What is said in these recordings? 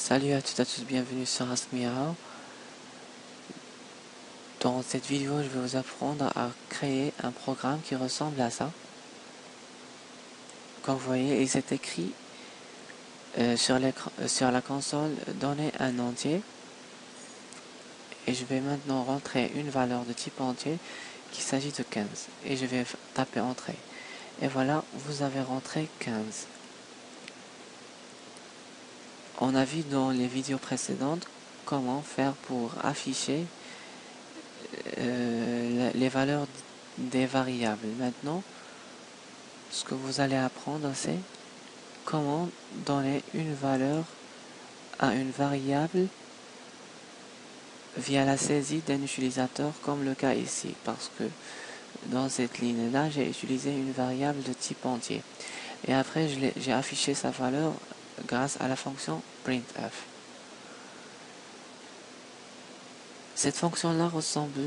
Salut à toutes et à tous, bienvenue sur Ask.me. Dans cette vidéo, je vais vous apprendre à créer un programme qui ressemble à ça. Comme vous voyez, il s'est écrit sur la console donner un entier. Et je vais maintenant rentrer une valeur de type entier qui s'agit de 15. Et je vais taper entrée. Et voilà, vous avez rentré 15. On a vu dans les vidéos précédentes comment faire pour afficher les valeurs des variables. Maintenant, ce que vous allez apprendre, c'est comment donner une valeur à une variable via la saisie d'un utilisateur, comme le cas ici, parce que dans cette ligne-là, j'ai utilisé une variable de type entier. Et après, j'ai affiché sa valeur grâce à la fonction printf. Cette fonction-là ressemble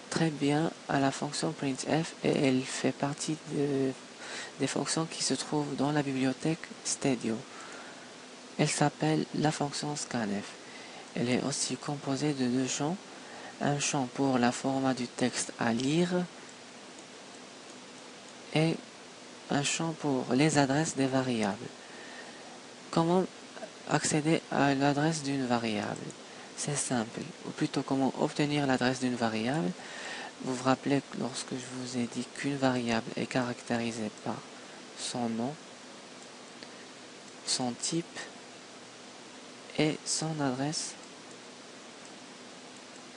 très bien à la fonction printf et elle fait partie des fonctions qui se trouvent dans la bibliothèque Stadio. Elle s'appelle la fonction scanf. Elle est aussi composée de deux champs, un champ pour le format du texte à lire et un champ pour les adresses des variables. Comment accéder à l'adresse d'une variable? C'est simple, ou plutôt comment obtenir l'adresse d'une variable. Vous vous rappelez que lorsque je vous ai dit qu'une variable est caractérisée par son nom, son type et son adresse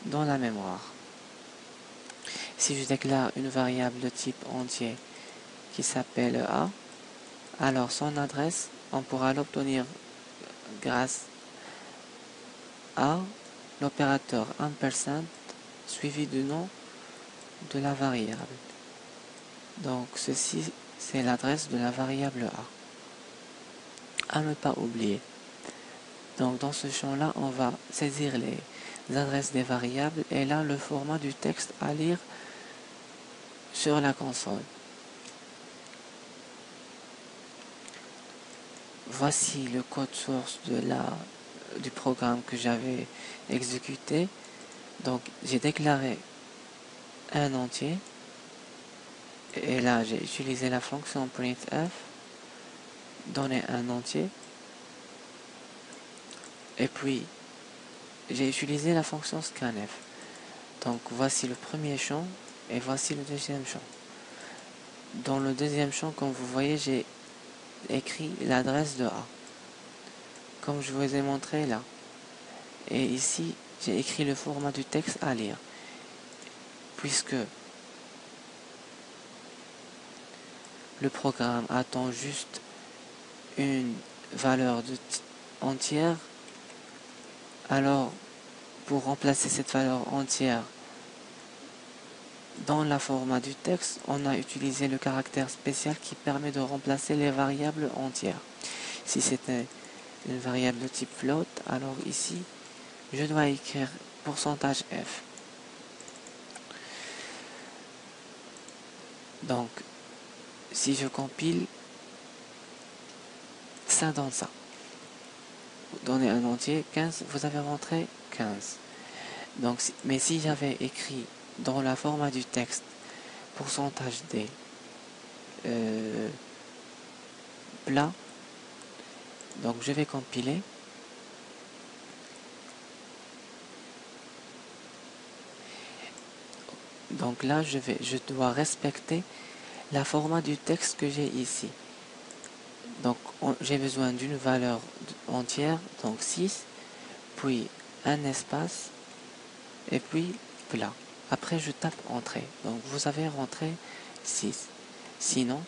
dans la mémoire. Si je déclare une variable de type entier qui s'appelle A, alors son adresse, on pourra l'obtenir grâce à l'opérateur ampersand suivi du nom de la variable. Donc ceci, c'est l'adresse de la variable A. À ne pas oublier. Donc dans ce champ-là, on va saisir les adresses des variables et là le format du texte à lire sur la console. Voici le code source du programme que j'avais exécuté. Donc j'ai déclaré un entier et là j'ai utilisé la fonction printf, donner un entier, et puis j'ai utilisé la fonction scanf. Donc voici le premier champ et voici le deuxième champ. Dans le deuxième champ, comme vous voyez, j'ai écrit l'adresse de A, comme je vous ai montré là. Et ici, j'ai écrit le format du texte à lire, puisque le programme attend juste une valeur entière. Alors, pour remplacer cette valeur entière dans le format du texte, on a utilisé le caractère spécial qui permet de remplacer les variables entières. Si c'était une variable de type float, alors ici, je dois écrire %f. Donc, si je compile, ça donne ça. Vous donnez un entier, 15, vous avez rentré 15. Donc, mais si j'avais écrit dans le format du texte %d plat, donc je vais compiler. Donc là, je dois respecter la format du texte que j'ai ici. Donc j'ai besoin d'une valeur entière, donc 6, puis un espace, et puis plat. Après, je tape entrée. Donc vous avez rentré 6. Sinon,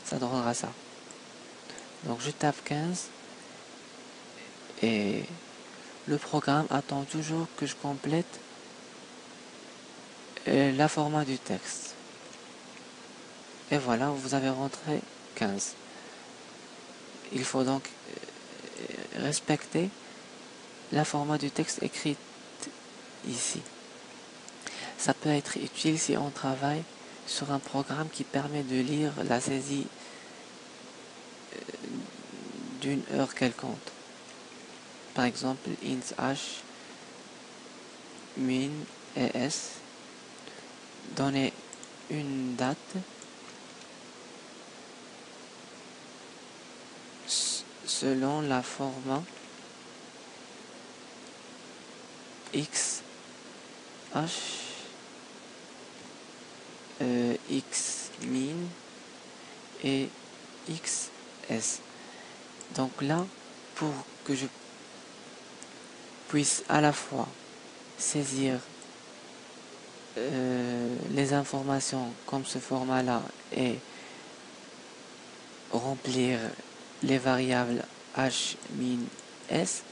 ça donnera ça. Donc je tape 15 et le programme attend toujours que je complète la format du texte. Et voilà, vous avez rentré 15. Il faut donc respecter la format du texte écrit ici. Ça peut être utile si on travaille sur un programme qui permet de lire la saisie d'une heure quelconque. par exemple int h, min et s, donner une date selon la format x h, x min et xs. Donc là, pour que je puisse à la fois saisir les informations comme ce format là et remplir les variables h, min, s,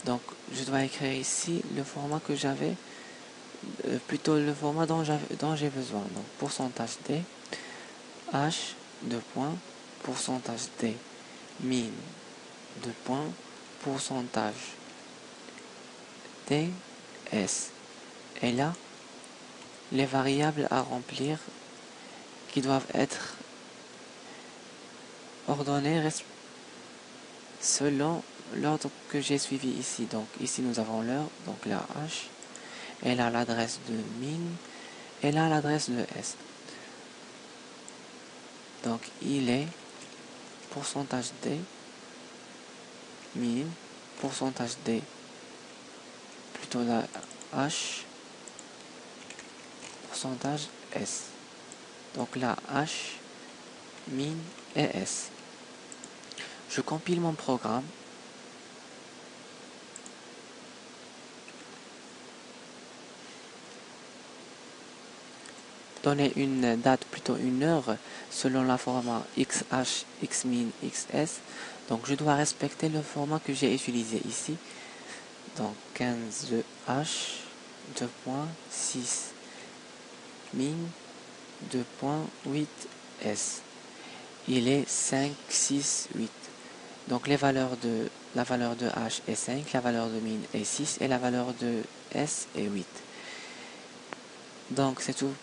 donc je dois écrire ici le format que j'avais, plutôt le format dont j'ai besoin. Donc pourcentage d, h, deux points, pourcentage d, min, deux points, pourcentage d, s. Et là, les variables à remplir qui doivent être ordonnées selon l'ordre que j'ai suivi ici. Donc ici nous avons l'heure, donc la h, et là l'adresse de min, et là l'adresse de s. Donc il est pourcentage d, min, pourcentage d, plutôt la h, pourcentage s. Donc la h, min et s. Je compile mon programme. Donner une date, plutôt une heure, selon la format xh, xmin, xs. Donc je dois respecter le format que j'ai utilisé ici. Donc 15h, 2.6 min, 2.8s. Il est 5, 6, 8. Donc la valeur de h est 5, la valeur de min est 6 et la valeur de s est 8. Donc c'est tout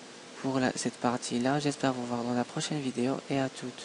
pour cette partie-là. J'espère vous voir dans la prochaine vidéo et à toutes.